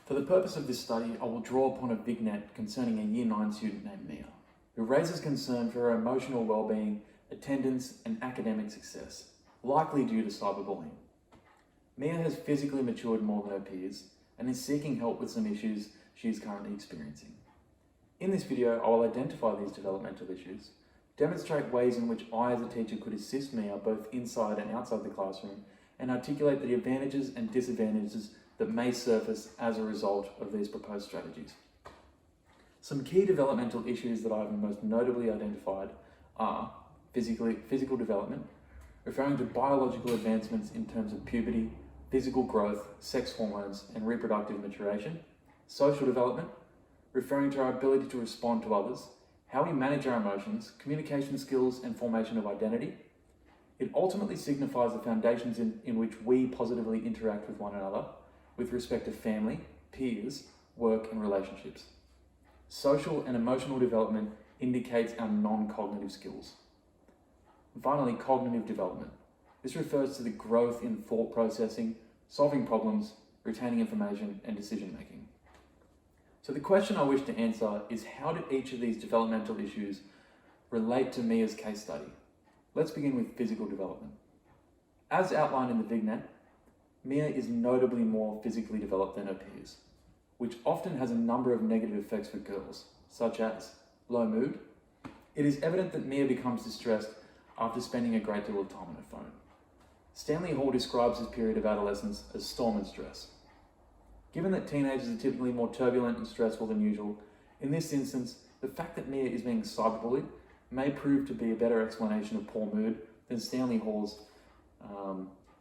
For the purpose of this study, I will draw upon a vignette concerning a Year 9 student named Mia, who raises concern for her emotional well-being, attendance and academic success, likely due to cyberbullying. Mia has physically matured more than her peers and is seeking help with some issues she is currently experiencing. In this video, I will identify these developmental issues, demonstrate ways in which I as a teacher could assist Mia both inside and outside the classroom, and articulate the advantages and disadvantages that may surface as a result of these proposed strategies. Some key developmental issues that I have most notably identified are physical development, referring to biological advancements in terms of puberty, physical growth, sex hormones, and reproductive maturation; social development, referring to our ability to respond to others, how we manage our emotions, communication skills, and formation of identity. It ultimately signifies the foundations in which we positively interact with one another with respect to family, peers, work, and relationships. Social and emotional development indicates our non-cognitive skills. And finally, cognitive development. This refers to the growth in thought processing, solving problems, retaining information, and decision-making. So the question I wish to answer is, how did each of these developmental issues relate to Mia's case study? Let's begin with physical development. As outlined in the vignette, Mia is notably more physically developed than her peers, which often has a number of negative effects for girls, such as low mood. It is evident that Mia becomes distressed after spending a great deal of time on her phone. Stanley Hall describes this period of adolescence as storm and stress. Given that teenagers are typically more turbulent and stressful than usual, in this instance, the fact that Mia is being cyberbullied may prove to be a better explanation of poor mood than Stanley Hall's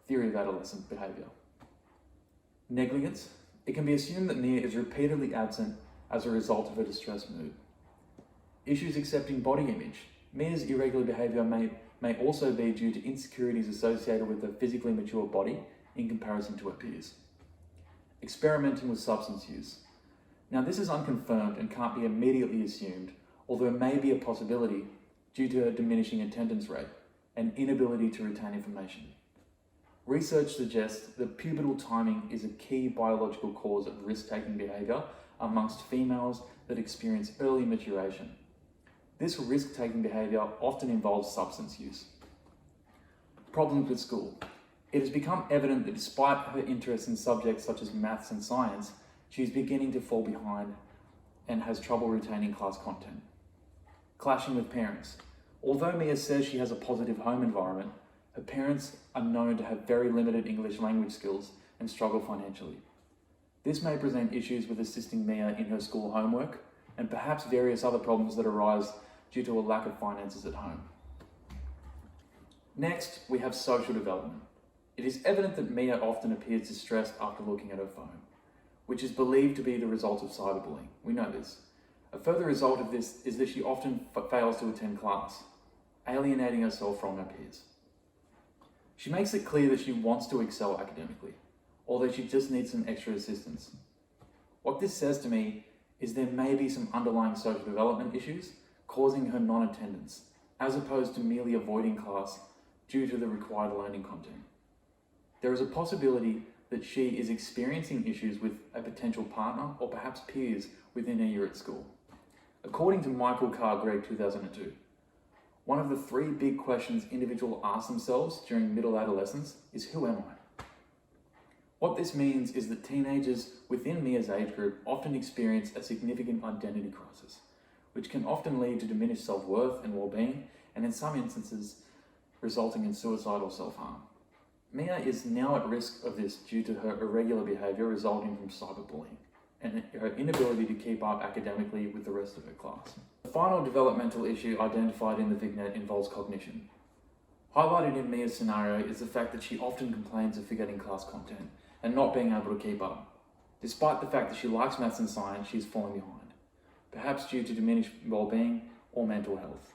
theory of adolescent behaviour. Negligence. It can be assumed that Mia is repeatedly absent as a result of her distressed mood. Issues accepting body image. Mia's irregular behaviour may also be due to insecurities associated with her physically mature body in comparison to her peers. Experimenting with substance use. Now, this is unconfirmed and can't be immediately assumed, although it may be a possibility due to her diminishing attendance rate and inability to retain information. Research suggests that pubertal timing is a key biological cause of risk-taking behaviour amongst females that experience early maturation. This risk-taking behaviour often involves substance use. Problems with school. It has become evident that despite her interest in subjects such as maths and science, she is beginning to fall behind and has trouble retaining class content. Clashing with parents. Although Mia says she has a positive home environment, her parents are known to have very limited English language skills and struggle financially. This may present issues with assisting Mia in her school homework and perhaps various other problems that arise due to a lack of finances at home. Next, we have social development. It is evident that Mia often appears distressed after looking at her phone, which is believed to be the result of cyberbullying. We know this. A further result of this is that she often fails to attend class, alienating herself from her peers. She makes it clear that she wants to excel academically, although she just needs some extra assistance. What this says to me is there may be some underlying social development issues causing her non-attendance, as opposed to merely avoiding class due to the required learning content. There is a possibility that she is experiencing issues with a potential partner or perhaps peers within her year at school. According to Michael Carr Gregg 2002, one of the three big questions individuals ask themselves during middle adolescence is, who am I? What this means is that teenagers within Mia's age group often experience a significant identity crisis, which can often lead to diminished self-worth and well-being, and in some instances, resulting in suicide or self-harm. Mia is now at risk of this due to her irregular behaviour resulting from cyberbullying and her inability to keep up academically with the rest of her class. The final developmental issue identified in the vignette involves cognition. Highlighted in Mia's scenario is the fact that she often complains of forgetting class content and not being able to keep up. Despite the fact that she likes maths and science, she is falling behind, perhaps due to diminished well-being or mental health.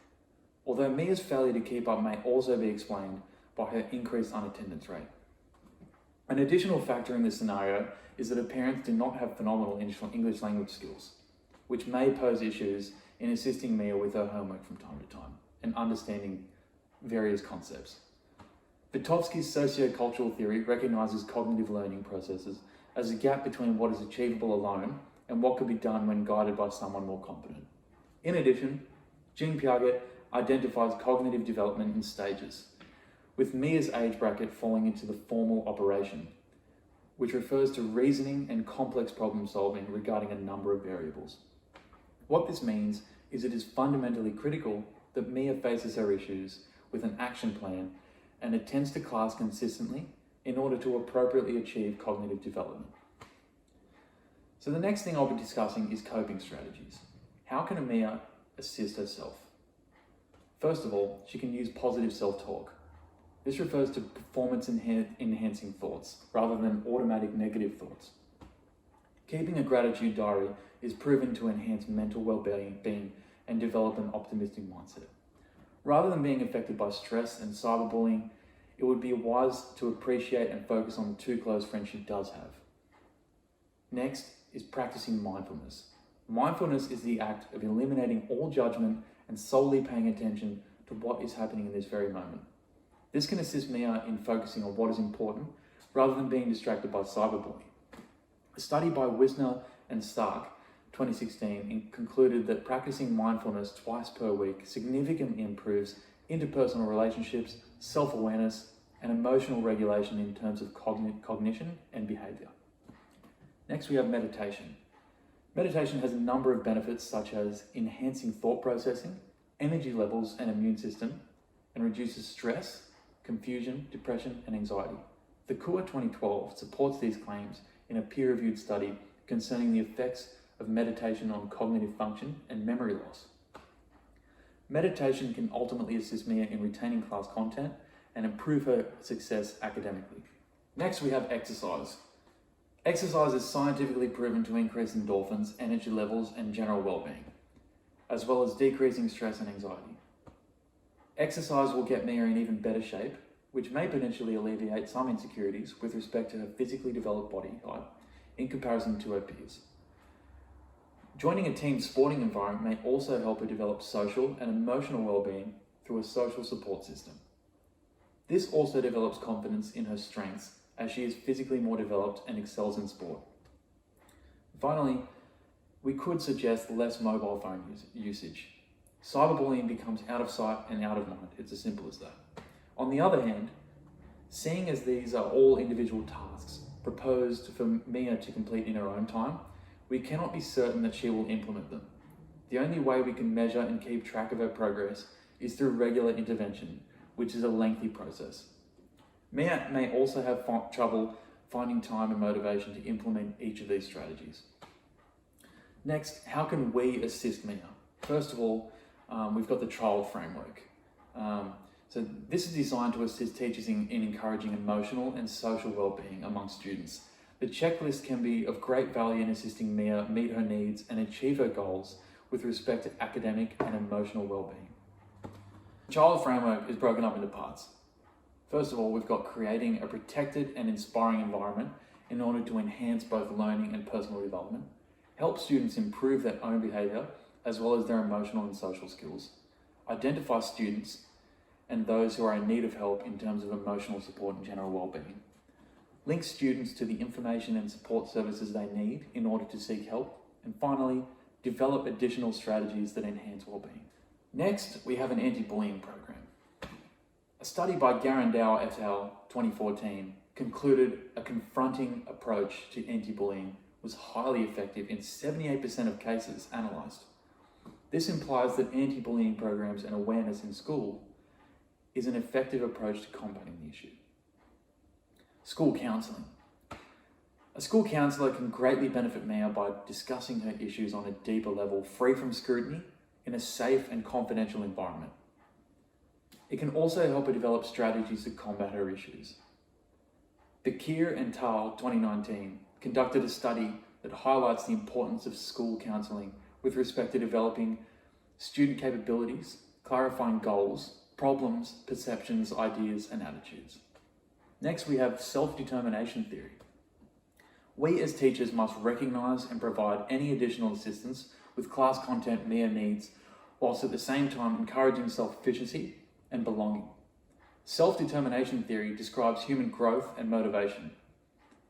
Although Mia's failure to keep up may also be explained by her increased unattendance rate. An additional factor in this scenario is that her parents do not have phenomenal English language skills, which may pose issues in assisting Mia with her homework from time to time and understanding various concepts. Vygotsky's sociocultural theory recognizes cognitive learning processes as a gap between what is achievable alone and what could be done when guided by someone more competent. In addition, Jean Piaget identifies cognitive development in stages, with Mia's age bracket falling into the formal operation, which refers to reasoning and complex problem solving regarding a number of variables. What this means is it is fundamentally critical that Mia faces her issues with an action plan and attends to class consistently in order to appropriately achieve cognitive development. So the next thing I'll be discussing is coping strategies. How can Mia assist herself? First of all, she can use positive self-talk. This refers to performance-enhancing thoughts rather than automatic negative thoughts. Keeping a gratitude diary is proven to enhance mental well-being and develop an optimistic mindset. Rather than being affected by stress and cyberbullying, it would be wise to appreciate and focus on the two close friends she does have. Next is practicing mindfulness. Mindfulness is the act of eliminating all judgment and solely paying attention to what is happening in this very moment. This can assist Mia in focusing on what is important rather than being distracted by cyberbullying. A study by Wisner and Stark, 2016, concluded that practicing mindfulness twice per week significantly improves interpersonal relationships, self-awareness, and emotional regulation in terms of cognition and behavior. Next, we have meditation. Meditation has a number of benefits such as enhancing thought processing, energy levels and immune system, and reduces stress, confusion, depression, and anxiety. The Kua 2012 supports these claims in a peer-reviewed study concerning the effects of meditation on cognitive function and memory loss. Meditation can ultimately assist Mia in retaining class content and improve her success academically. Next, we have exercise. Exercise is scientifically proven to increase endorphins, energy levels, and general well-being, as well as decreasing stress and anxiety. Exercise will get Mia in even better shape, which may potentially alleviate some insecurities with respect to her physically developed body type in comparison to her peers. Joining a team sporting environment may also help her develop social and emotional well-being through a social support system. This also develops confidence in her strengths as she is physically more developed and excels in sport. Finally, we could suggest less mobile phone usage. Cyberbullying becomes out of sight and out of mind. It's as simple as that. On the other hand, seeing as these are all individual tasks proposed for Mia to complete in her own time, we cannot be certain that she will implement them. The only way we can measure and keep track of her progress is through regular intervention, which is a lengthy process. Mia may also have trouble finding time and motivation to implement each of these strategies. Next, how can we assist Mia? First of all, we've got the child framework. So this is designed to assist teachers in encouraging emotional and social well-being among students. The checklist can be of great value in assisting Mia meet her needs and achieve her goals with respect to academic and emotional well-being. The child framework is broken up into parts. First of all, we've got creating a protected and inspiring environment in order to enhance both learning and personal development, help students improve their own behavior as well as their emotional and social skills, identify students and those who are in need of help in terms of emotional support and general well-being, link students to the information and support services they need in order to seek help, and finally, develop additional strategies that enhance well-being. Next, we have an anti-bullying program. A study by Garandau et al. 2014 concluded a confronting approach to anti-bullying was highly effective in 78% of cases analysed. This implies that anti-bullying programs and awareness in school is an effective approach to combating the issue. School counselling. A school counsellor can greatly benefit Mia by discussing her issues on a deeper level, free from scrutiny, in a safe and confidential environment. It can also help her develop strategies to combat her issues. Bakir and Tal 2019 conducted a study that highlights the importance of school counselling with respect to developing student capabilities, clarifying goals, problems, perceptions, ideas, and attitudes. Next, we have self-determination theory. We as teachers must recognise and provide any additional assistance with class content Mia needs, whilst at the same time encouraging self-efficiency and belonging. Self-determination theory describes human growth and motivation.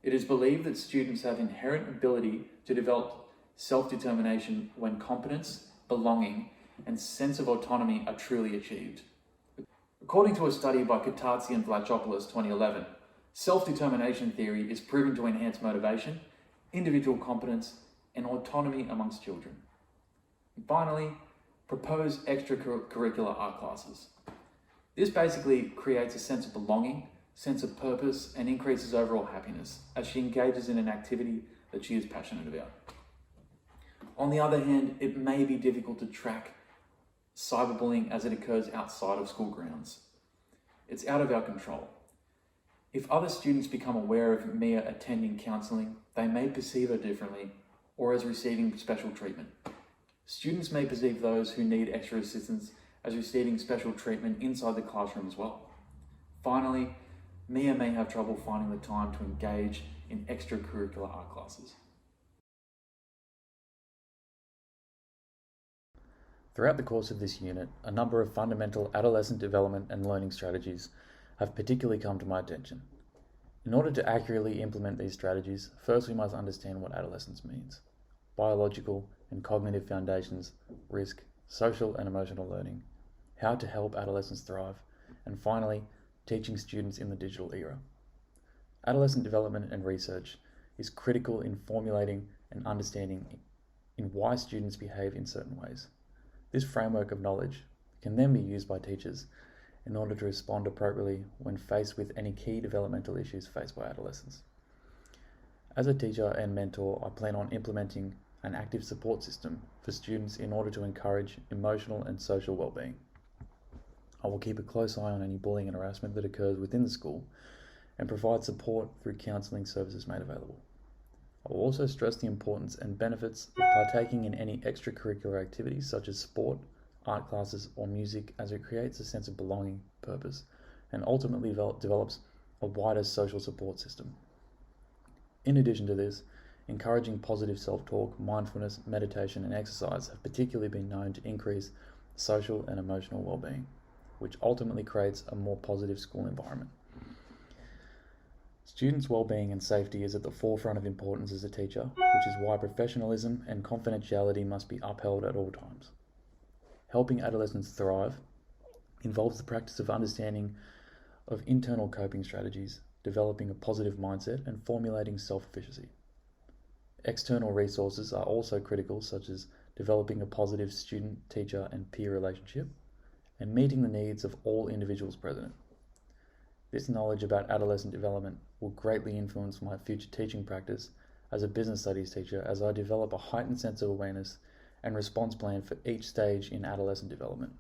It is believed that students have inherent ability to develop self-determination when competence, belonging, and sense of autonomy are truly achieved. According to a study by Katarzi and Vlachopoulos 2011, self-determination theory is proven to enhance motivation, individual competence, and autonomy amongst children. And finally, propose extracurricular art classes. This basically creates a sense of belonging, sense of purpose, and increases overall happiness as she engages in an activity that she is passionate about. On the other hand, it may be difficult to track cyberbullying as it occurs outside of school grounds. It's out of our control. If other students become aware of Mia attending counselling, they may perceive her differently or as receiving special treatment. Students may perceive those who need extra assistance as receiving special treatment inside the classroom as well. Finally, Mia may have trouble finding the time to engage in extracurricular art classes. Throughout the course of this unit, a number of fundamental adolescent development and learning strategies have particularly come to my attention. In order to accurately implement these strategies, first we must understand what adolescence means: biological and cognitive foundations, risk, social and emotional learning, how to help adolescents thrive, and finally, teaching students in the digital era. Adolescent development and research is critical in formulating and understanding in why students behave in certain ways. This framework of knowledge can then be used by teachers in order to respond appropriately when faced with any key developmental issues faced by adolescents. As a teacher and mentor, I plan on implementing an active support system for students in order to encourage emotional and social well-being. I will keep a close eye on any bullying and harassment that occurs within the school and provide support through counselling services made available. I will also stress the importance and benefits of partaking in any extracurricular activities such as sport, art classes, or music, as it creates a sense of belonging, purpose, and ultimately develops a wider social support system. In addition to this, encouraging positive self-talk, mindfulness, meditation, and exercise have particularly been known to increase social and emotional well-being, which ultimately creates a more positive school environment. Students' well-being and safety is at the forefront of importance as a teacher, which is why professionalism and confidentiality must be upheld at all times. Helping adolescents thrive involves the practice of understanding of internal coping strategies, developing a positive mindset, and formulating self-efficacy. External resources are also critical, such as developing a positive student, teacher, and peer relationship, and meeting the needs of all individuals present. This knowledge about adolescent development will greatly influence my future teaching practice as a business studies teacher as I develop a heightened sense of awareness and response plan for each stage in adolescent development.